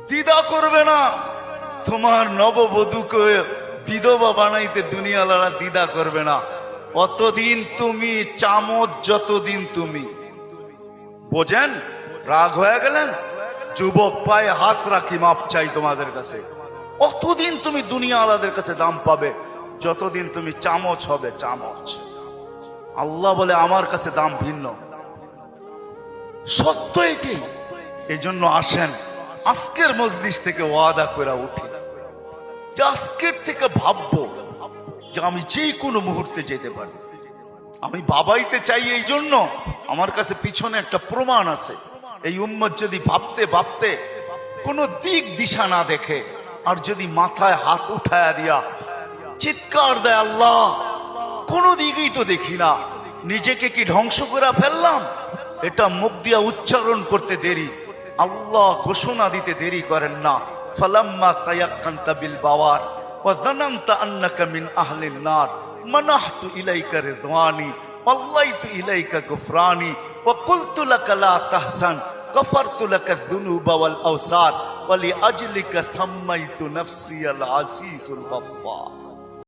দ্বিধা করবে না। তোমার নববধূকে বিধবা বানাইতে দুনিয়ালারা দ্বিধা করবে না। অতদিন তুমি চামচ, যতদিন তুমি বোঝেন। রাগ হয়ে গেলেন? যুবক পায়ে হাত রাখি, মাপ চাই তোমাদের কাছে। অতদিন তুমি দুনিয়াওয়ালাদের কাছে দাম পাবে যতদিন তুমি চামচ হবে, চামচ। আল্লাহ বলে আমার কাছে দাম ভিন্ন। সত্য এটি। এই জন্য আসেন আজকের মজলিস থেকে ওয়াদা করে উঠি যে আজকের থেকে ভাববো যে আমি যে কোনো মুহূর্তে যেতে পারি। আমি বাবাইতে চাই, এই জন্য আমার কাছে পিছনে একটা প্রমাণ আছে। এই উম্মত যদি ভাবতে ভাবতে কোনো দিক দিশা না দেখে, আর যদি মাথায় হাত উঠায়া দিয়া চিৎকার দেয়, আল্লাহ কোনো দিকেই তো দেখি না, নিজেকে কি ধ্বংস করে ফেললাম, এটা মুখ দিয়া উচ্চারণ করতে দেরি, আল্লাহ ঘোষণা দিতে দেরি করেন না। ফালাম্মা তায়াক্কানতা বিল বাওয়ার ওয়া যানানতা আন্নাকা মিন আহলিন নার মানাহতু ইলাইকা রিদওয়ানি ওয়াল্লাইতু ইলাইকা গুফরানি ওয়া কুলতু লাকা লা তাহজান গফারতু লাকা যুনুবা ওয়াল আওসার ওয়া লিআজলিকা সাম্মাইতু নাফসি আল আজিজুল গফফার।